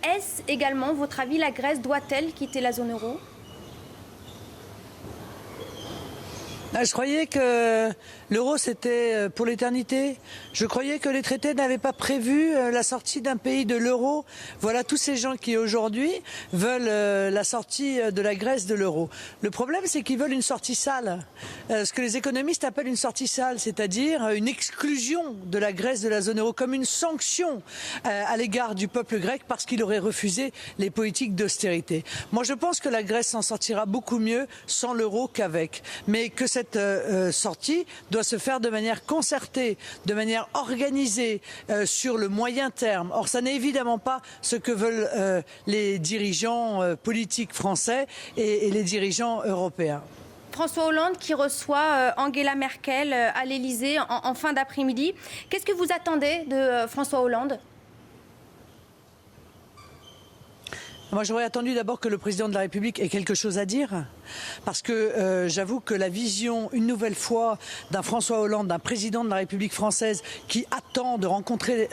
Est-ce également, votre avis, la Grèce doit-elle quitter la zone euro ? Je croyais que l'euro c'était pour l'éternité. Je croyais que les traités n'avaient pas prévu la sortie d'un pays de l'euro. Voilà tous ces gens qui aujourd'hui veulent la sortie de la Grèce de l'euro. Le problème c'est qu'ils veulent une sortie sale. Ce que les économistes appellent une sortie sale, c'est-à-dire une exclusion de la Grèce de la zone euro comme une sanction à l'égard du peuple grec parce qu'il aurait refusé les politiques d'austérité. Moi je pense que la Grèce s'en sortira beaucoup mieux sans l'euro qu'avec. Mais que cette sortie doit se faire de manière concertée, de manière organisée sur le moyen terme. Or, ça n'est évidemment pas ce que veulent les dirigeants politiques français et les dirigeants européens. François Hollande qui reçoit Angela Merkel à l'Elysée en fin d'après-midi. Qu'est-ce que vous attendez de François Hollande ? Moi, j'aurais attendu d'abord que le président de la République ait quelque chose à dire, parce que j'avoue que la vision, une nouvelle fois, d'un François Hollande, d'un président de la République française qui attend de rencontrer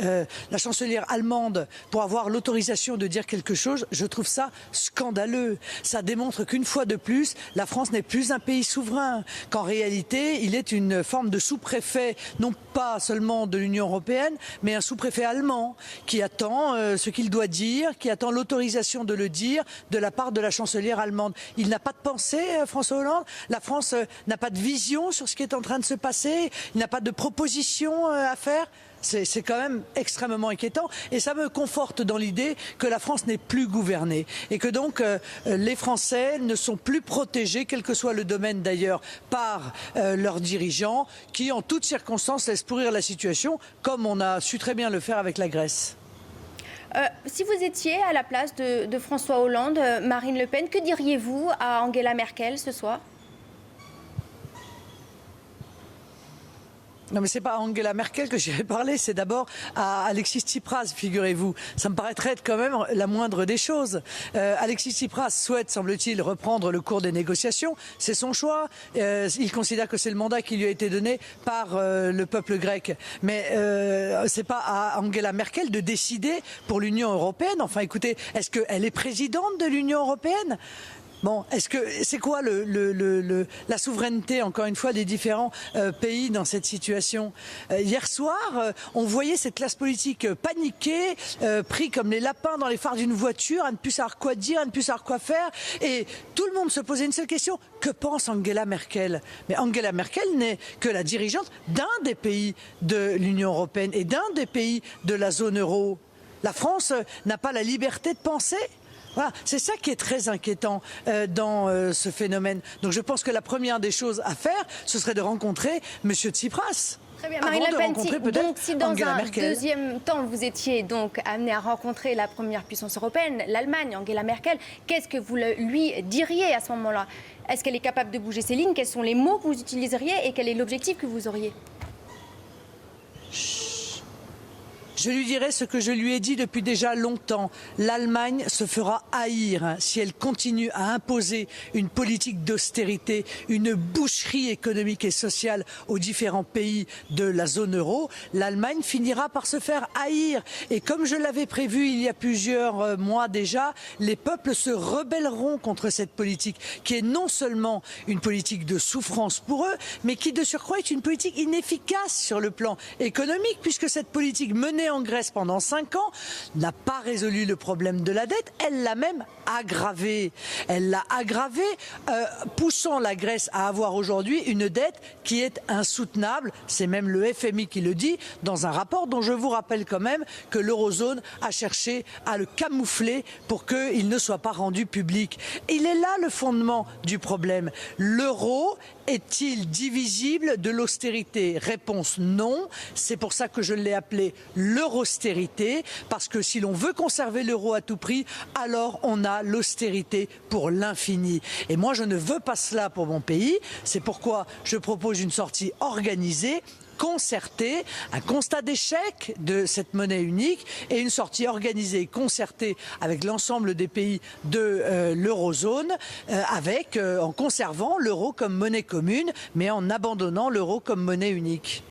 la chancelière allemande pour avoir l'autorisation de dire quelque chose, je trouve ça scandaleux. Ça démontre qu'une fois de plus, la France n'est plus un pays souverain, qu'en réalité, il est une forme de sous-préfet, non pas seulement de l'Union européenne, mais un sous-préfet allemand qui attend ce qu'il doit dire, qui attend l'autorisation de le dire de la part de la chancelière allemande. Il n'a pas de pensée, François Hollande. La France n'a pas de vision sur ce qui est en train de se passer. Il n'a pas de proposition à faire. C'est quand même extrêmement inquiétant et ça me conforte dans l'idée que la France n'est plus gouvernée et que donc les Français ne sont plus protégés, quel que soit le domaine d'ailleurs, par leurs dirigeants qui en toutes circonstances laissent pourrir la situation comme on a su très bien le faire avec la Grèce. Si vous étiez à la place de François Hollande, Marine Le Pen, que diriez-vous à Angela Merkel ce soir ? Non mais c'est pas à Angela Merkel que j'irai parler, c'est d'abord à Alexis Tsipras, figurez-vous. Ça me paraîtrait être quand même la moindre des choses. Alexis Tsipras souhaite, semble-t-il, reprendre le cours des négociations. C'est son choix. Il considère que c'est le mandat qui lui a été donné par le peuple grec. Mais c'est pas à Angela Merkel de décider pour l'Union européenne. Enfin écoutez, est-ce qu'elle est présidente de l'Union européenne ? Bon, est-ce que c'est quoi la souveraineté, encore une fois, des différents pays dans cette situation ? Hier soir, on voyait cette classe politique paniquée, pris comme les lapins dans les phares d'une voiture, à ne plus savoir quoi dire, à ne plus savoir quoi faire, et tout le monde se posait une seule question. Que pense Angela Merkel ? Mais Angela Merkel n'est que la dirigeante d'un des pays de l'Union européenne et d'un des pays de la zone euro. La France n'a pas la liberté de penser ? Voilà, c'est ça qui est très inquiétant dans ce phénomène. Donc je pense que la première des choses à faire, ce serait de rencontrer M. Tsipras. Très bien, Marine Le Pen, donc si dans Angela un Merkel. deuxième temps vous étiez donc amené à rencontrer la première puissance européenne, l'Allemagne, Angela Merkel, qu'est-ce que vous lui diriez à ce moment-là ? Est-ce qu'elle est capable de bouger ses lignes ? Quels sont les mots que vous utiliseriez et quel est l'objectif que vous auriez ? Je lui dirai ce que je lui ai dit depuis déjà longtemps. L'Allemagne se fera haïr si elle continue à imposer une politique d'austérité, une boucherie économique et sociale aux différents pays de la zone euro. L'Allemagne finira par se faire haïr. Et comme je l'avais prévu il y a plusieurs mois déjà, les peuples se rebelleront contre cette politique qui est non seulement une politique de souffrance pour eux, mais qui de surcroît est une politique inefficace sur le plan économique puisque cette politique menée en Grèce pendant 5 ans n'a pas résolu le problème de la dette, elle l'a même aggravé. Elle l'a aggravé, poussant la Grèce à avoir aujourd'hui une dette qui est insoutenable. C'est même le FMI qui le dit dans un rapport dont je vous rappelle quand même que l'eurozone a cherché à le camoufler pour qu'il ne soit pas rendu public. Il est là le fondement du problème. L'euro est-il divisible de l'austérité ? Réponse non. C'est pour ça que je l'ai appelé l'eurostérité, parce que si l'on veut conserver l'euro à tout prix, alors on a l'austérité pour l'infini. Et moi, je ne veux pas cela pour mon pays. C'est pourquoi je propose une sortie organisée, concertée, un constat d'échec de cette monnaie unique et une sortie organisée et concertée avec l'ensemble des pays de l'eurozone, en conservant l'euro comme monnaie commune, mais en abandonnant l'euro comme monnaie unique.